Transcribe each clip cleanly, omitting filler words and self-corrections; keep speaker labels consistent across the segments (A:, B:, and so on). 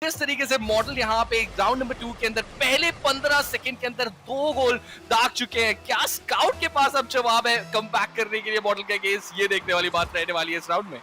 A: इस तरीके से मॉडल यहाँ पे राउंड नंबर 2 के अंदर पहले 15 सेकंड के अंदर 2 गोल दाग चुके हैं। क्या स्काउट के पास अब जवाब है कम बैक करने के लिए मॉडल के अगेंस्ट? ये देखने वाली बात रहने वाली है इस राउंड में।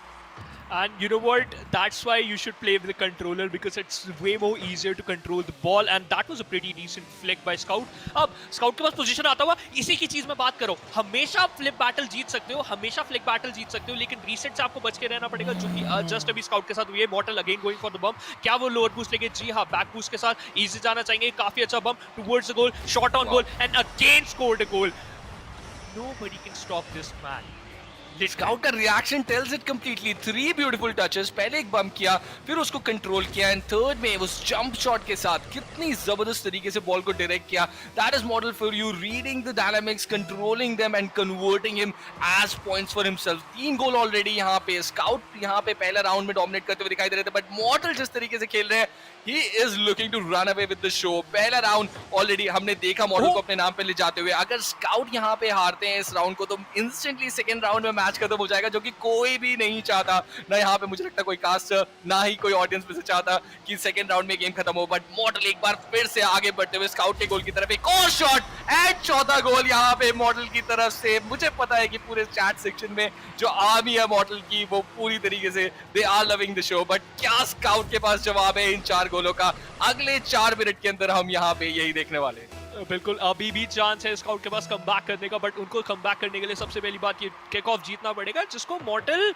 B: And you know what? That's why you should play with the controller because it's way more easier to control the ball. And that was a pretty decent flick by Scout. अब Scout के पास position आता हुआ इसी की चीज में बात करो। हमेशा फ्लिप बैटल जीत सकते हो, हमेशा फ्लिक बैटल जीत सकते हो, लेकिन रीसेट से आपको बच के रहना पड़ेगा, जो कि जस्ट अभी Scout के साथ हुई है। Mortal again going for the bomb. क्या वो लोअर बूस्ट लेंगे? जी हाँ, बैक बूस्ट के साथ इजी जाना चाहेंगे। काफी अच्छा bomb towards the goal, shot on goal and again scored a goal. Nobody can stop this man.
A: Scout का reaction tells it completely. 3 beautiful touches, पहले एक बम किया, फिर उसको कंट्रोल किया एंड थर्ड में उस जंप शॉट के साथ कितनी जबरदस्त तरीके से बॉल को डायरेक्ट किया। That is model for you, reading the dynamics, controlling them and converting him as points for himself. 3 goal already यहाँ पे। स्काउट यहाँ पे पहले राउंड में डोमिनेट करते हुए दिखाई दे रहे थे, बट मॉडल जिस तरीके से खेल रहे हैं, he is looking to run away with the show। पहला राउंड ऑलरेडी हमने देखा मॉडल को अपने नाम पे ले जाते हुए। अगर स्काउट यहाँ पे हारते हैं इस राउंड को तो इंस्टेंटली सेकंड राउंड में मैच खत्म हो जाएगा, जो कि कोई भी नहीं चाहता। ना यहाँ पे मुझे लगता कोई कास्टर, ना ही कोई ऑडियंस में से चाहता कि सेकंड राउंड में गेम खत्म हो। बट मॉडल एक बार फिर से आगे बढ़ते हुए स्काउट के गोल की तरफ एक और शॉट एंड चौथा गोल यहाँ पे मॉडल की तरफ से। मुझे पता है कि पूरे चैट सेक्शन में जो आर्मी है मॉडल की वो पूरी तरीके से they are loving the show, but क्या स्काउट के पास जवाब है इन 4 गोलों का? अगले 4 मिनट के अंदर हम यहाँ पे यही देखने वाले हैं।
B: बिल्कुल, अभी भी चांस है स्काउट के पास कमबैक करने का, बट उनको कमबैक करने के लिए सबसे पहली बात ये किक ऑफ जीतना पड़ेगा, जिसको मॉडल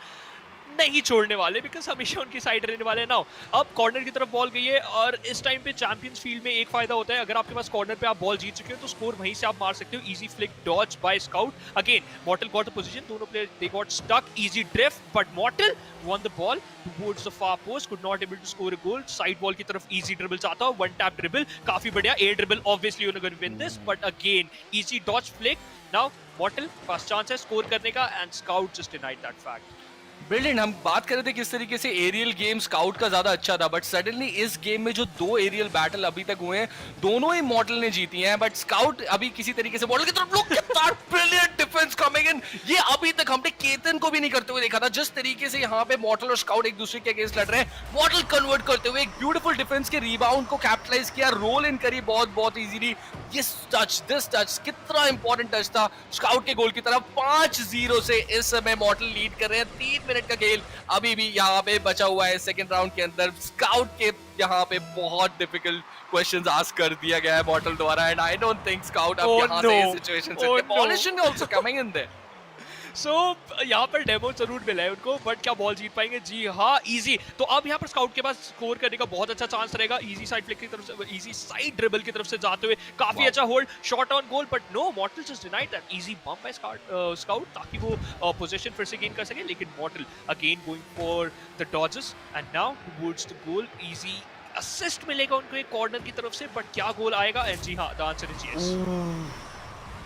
B: नहीं छोड़ने वाले बिकॉज हमेशा उनकी साइड रहने वाले ना। अब कॉर्नर की तरफ बॉल गई है और इस टाइम पे चैंपियंस फील्ड में एक फायदा होता है, अगर आपके पास कॉर्नर पे आप बॉल जीत चुके हो तो स्कोर वहीं से आप मार सकते हो। Easy flick dodge by Scout. Again Mortal got the position, दोनों player they got stuck, easy drift, but Mortal won the ball towards the far post, could not able to score a goal। Side ball की तरफ easy dribble चाहता है, one tap dribble, काफी बढ़िया air dribble, obviously you're going to win this, but again easy dodge flick। now Mortal पास chance है score करने का and Scout just denied that fact.
A: Brilliant. हम बात कर रहे थे किस तरीके से एरियल गेम स्काउट का ज्यादा अच्छा था, बट सडनली इस गेम में जो 2 एरियल बैटल अभी तक हुए हैं दोनों ही मॉडल ने जीती हैं, बट स्काउट अभी किसी तरीके से मॉडल की तरफ लोग कितना ब्रिलियंट डिफेंस कमिंग इन। ये अभी तक हमने केतन को भी नहीं करते हुए देखा था। जिस तरीके से यहाँ पे मॉडल और स्काउट एक दूसरे के अगेंस्ट लड़ रहे हैं, मॉडल कन्वर्ट करते हुए एक ब्यूटीफुल डिफेंस के रिबाउंड को कैपिटलाइज किया, रोल इन करी बहुत इजीली। दिस टच कितना इंपॉर्टेंट टच था स्काउट के गोल की तरफ। 5-0 से इस समय मॉडल लीड कर रहे हैं। 3 मिनट का खेल अभी भी यहाँ पे बचा हुआ है सेकंड राउंड के अंदर। स्काउट के यहाँ पे बहुत डिफिकल्ट क्वेश्चंस आस्क कर दिया गया है मॉडल द्वारा, and I don't think Scout अब यहाँ से इस सिचुएशन से polishing also coming in there.
B: So यहाँ पर डेमो जरूर मिला है उनको, बट क्या बॉल जीत पाएंगे? जी हाँ, इजी। तो अब यहाँ पर स्काउट के पास स्कोर करने का बहुत अच्छा चांस रहेगा। इजी साइड फ्लिक की तरफ से, इजी साइड ड्रिबल की तरफ से जाते हुए काफी अच्छा hold, shot on goal, but no, Mortal just denied that easy bump by Scout ताकि वो पोजीशन फिर से गेन कर सके। लेकिन Mortal again going for the dodges and now towards the goal. Easy assist मिलेगा उनको एक कॉर्नर की तरफ से, बट क्या गोल आएगा? एंड जी हाँ, the answer is yes.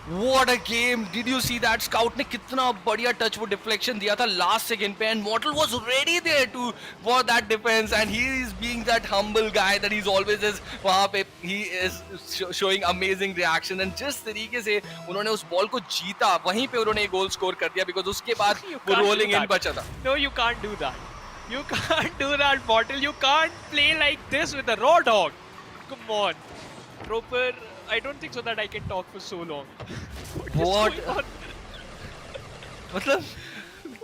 A: What a game! Did you see that? Scout ने कितना बढ़िया टच वो डिफ्लेक्शन दिया था लास्ट सेकंड पे, and Mortal was ready there to for that defense, and he is being that humble guy that he's always is। वहाँ पे he is showing amazing reaction, and जिस तरीके से उन्होंने उस बॉल को जीता वहीं पे उन्होंने गोल स्कोर कर दिया, बिकॉज उसके बाद वो रोलिंग इन बचा था।
B: No, you can't do that. You can't do that, Mortal. You can't play like this with a raw dog. Come on. Proper. I don't think so that I can talk for so long.
A: What? मतलब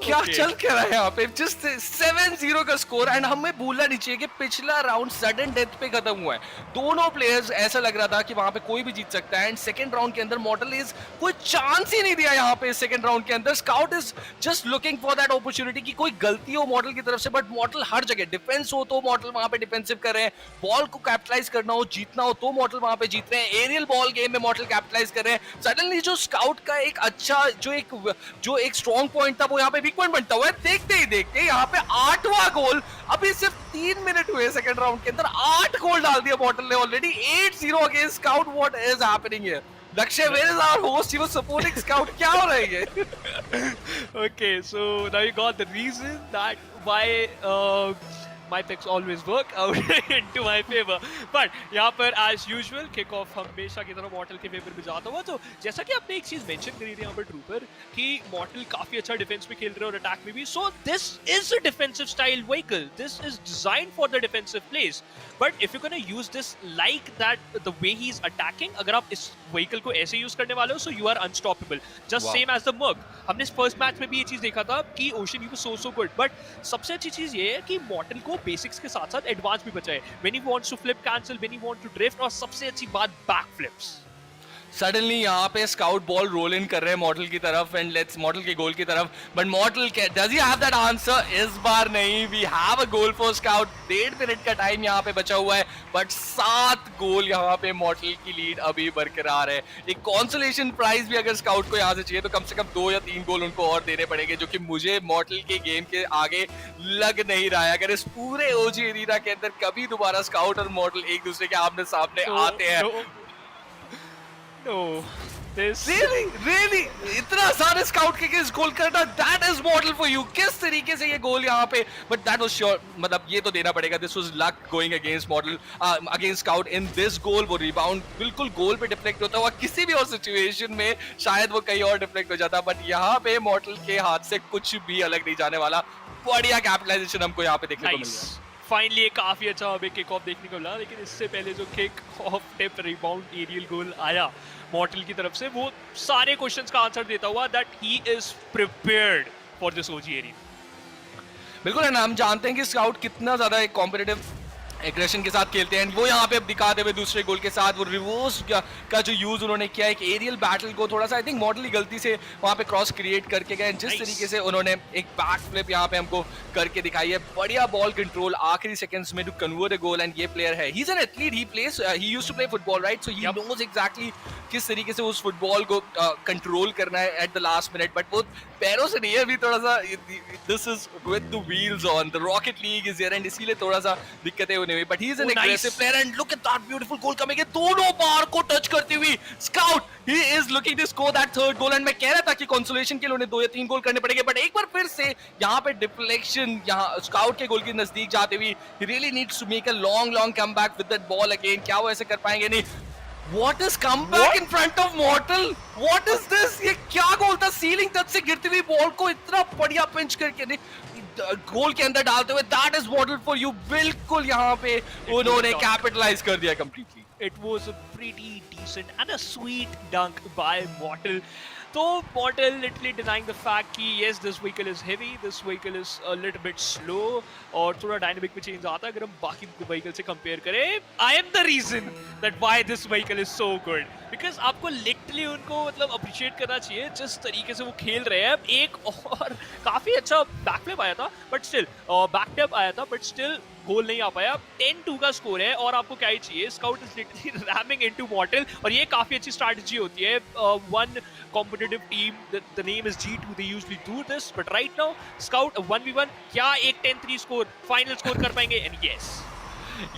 A: क्या चल क्या रहा है यहाँ पे? Just 7-0 का score, and हमें भूलना नहीं चाहिए कि पिछला राउंड सडन डेथ पे खत्म हुआ है। दोनों प्लेयर्स ऐसा लग रहा था कि वहां पे कोई भी जीत सकता है, एंड सेकंड राउंड के अंदर मॉडल इज कोई चांस ही नहीं दिया यहाँ पे। सेकंड राउंड के अंदर scout is just looking for that opportunity कि कोई गलती हो मॉडल की तरफ से, बट मॉडल हर जगह डिफेंस हो तो मॉडल वहां पे डिफेंसिव कर रहे हैं, बॉल को कैपिटलाइज करना हो, जीतना हो तो मॉडल वहां पे जीत रहे हैं, एरियल बॉल गेम में मॉडल कैपिटलाइज कर रहे हैं। सडनली जो स्काउट का एक अच्छा जो एक स्ट्रॉन्ग पॉइंट था वो यहाँ पे वीक पॉइंट बनता हुआ है। देखते ही देखते यहाँ पे 8वां गोल। अभी सिर्फ 3 मिनट हुए सेकंड राउंड के अंदर 8 गोल डाल दिया मॉडल ने already. 8-0 against scout. What is happening here? लक्ष्य, where is our host? He was supporting scout। क्या हो रहा है ये?
B: Okay, so now you got the reason that why my picks always work out into my favor. But यहाँ पर as usual kick off हमेशा की तरह मॉर्टल के फेवर में जाता हुआ। तो जैसा कि आपने एक चीज मेंशन करी थी यहाँ पर ट्रूपर कि मॉर्टल काफी अच्छा डिफेंस में खेल रहे हैं और अटैक में भी। So this is a defensive style vehicle. This is designed for the defensive plays. But if you're gonna use this like that, the way he's attacking, अगर आप इस vehicle को ऐसे यूज करने वाले हो, so you are unstoppable. Just same as the Merc. हमने इस फर्स्ट मैच में भी ये चीज देखा था कि ocean he so good, but सबसे अच्छी चीज ये है कि मॉर्टल को बेसिक्स के साथ साथ एडवांस भी बचा है। When he wants to flip cancel, when he want to drift, और सबसे अच्छी बात बैक फ्लिप्स।
A: सडनली यहाँ पे स्काउट बॉल रोल इन कर रहे हैं मॉडल की तरफ एंड लेट्स मॉडल के गोल की तरफ, but model does he have that answer? इस बार नहीं। We have a goal for scout. 1.5 minute का टाइम यहाँ पे बचा हुआ है, बट 7 गोल यहाँ पे मॉडल की लीड अभी बरकरार है। एक कॉन्सोलेशन प्राइज भी अगर स्काउट को यहाँ से चाहिए तो कम से कम 2 या 3 गोल उनको और देने पड़ेंगे, जो कि मुझे मॉडल के गेम के आगे लग नहीं रहा है। अगर इस पूरे ओजी एरिना के अंदर कभी दोबारा स्काउट और मॉडल एक दूसरे के आमने सामने आते हैं,
B: No, this
A: really इतना सारे स्काउट के अगेंस्ट गोल करना, that is model for you। किस तरीके से ये गोल यहाँ पे, but that was sure, मतलब ये तो देना पड़ेगा। This was luck going against model, against scout in this goal। वो रिबाउंड बिल्कुल गोल पे डिफ्लेक्ट होता हुआ किसी भी और सिचुएशन में शायद वो कहीं और डिफ्लेक्ट हो जाता, बट यहाँ पे मॉडल के हाथ से कुछ भी अलग नहीं जाने वाला। बढ़िया कैपिटलाइजेशन हमको यहाँ पे देखने को मिल रहा है।
B: फाइनली एक काफी अच्छा हमें किक ऑफ देखने को मिला, लेकिन इससे पहले जो kick off tip rebound aerial goal आया मॉर्टल की तरफ से, वो सारे क्वेश्चंस का आंसर देता हुआ that he is prepared for this OG area.
A: बिल्कुल, है ना, हम जानते हैं कि स्काउट कितना ज्यादा एक कॉम्पिटिटिव एग्रेशन के साथ खेलते हैं। वो यहाँ पे अब दिखाते हुए दूसरे गोल के साथ वो रिवर्स का जो यूज उन्होंने किया, एक एरियल बैटल को थोड़ा सा आई थिंक मॉडल ही गलती से वहाँ पे क्रॉस क्रिएट करके गए। जिस तरीके से उन्होंने एक बैक फ्लिप यहाँ पे हमको करके दिखाई है, बढ़िया बॉल कंट्रोल आखिरी सेकंड्स में to convert a goal. And ये प्लेयर है, he is an athlete, he plays, he used to play football, right? So he knows exactly किस तरीके से उस फुटबॉल को कंट्रोल करना है at the last minute, but वो पैरों से नहीं है अभी, थोड़ा सा this is with the wheels on, the rocket league is here, and इसीलिए थोड़ा सा दिक्कतें होने हुई, but he is N aggressive player and look at that beautiful goal coming in, दोनों बार को टच करती हुई scout, he is looking to score that third goal। and मैं कह रहा था कि कंसोलेशन के लिए उन्हें 2 या 3 गोल करने पड़ेंगे, बट एक बार फिर से यहाँ पे डिफ्लेक्शन यहाँ स्काउट के गोल के नजदीक जाते हुए he really needs to make a long comeback with that ball again। क्या वो ऐसे कर पाएंगे? नहीं। What is comeback in front of Mortal? What is this? ये क्या गोल था? सीलिंग टच से गिरती हुई बॉल को इतना बढ़िया पिंच करके नहीं गोल के अंदर डालते हुए, that is model for you. बिल्कुल यहाँ पे उन्होंने कैपिटलाइज कर दिया completely.
B: It was a pretty decent and a sweet dunk by Mortal. So Mortal literally denying the fact कि yes, this vehicle is heavy, this vehicle is a little bit slow और थोड़ा dynamic में change आता है अगर हम बाकी vehicle से कंपेयर करें। I am the reason that why this vehicle is so good, because आपको लिटरली उनको मतलब अप्रिशिएट करना चाहिए जिस तरीके से वो खेल रहे हैं। एक और काफी अच्छा बैकफ्लिप आया था, बट स्टिल बैकटैप आया था, बट स्टिल गोल नहीं आ पाया। 10-2 का स्कोर है और आपको क्या ही चाहिए? Scout is literally rhyming into मॉर्टल, और ये काफी अच्छी स्ट्रैटेजी होती है। One competitive team, the name is G2, they usually do this, but right now Scout 1v1, क्या एक 10-3 स्कोर फाइनल स्कोर कर पाएंगे? And yes,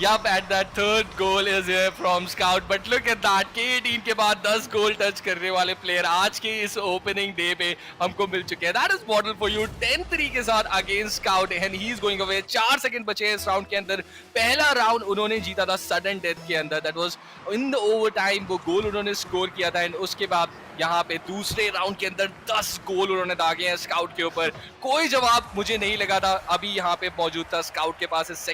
A: Yup, and that third goal is here from Scout, but look at that, K18 के बाद 10 गोल touch करने वाले player आज के इस ओपनिंग डे पे हमको मिल चुके हैं। That is model for you, 10-3 के साथ against Scout, and he is going away। 4 second बचे हैं इस राउंड के अंदर। पहला राउंड उन्होंने जीता था सडन डेथ के अंदर, that was in the overtime, वो गोल उन्होंने स्कोर किया था, एंड उसके बाद यहाँ पे दूसरे राउंड के अंदर 10 गोल उन्होंने दागे हैं स्काउट के ऊपर। कोई जवाब मुझे नहीं लगा था अभी यहाँ पे मौजूद था स्काउट के पास इस सेकंड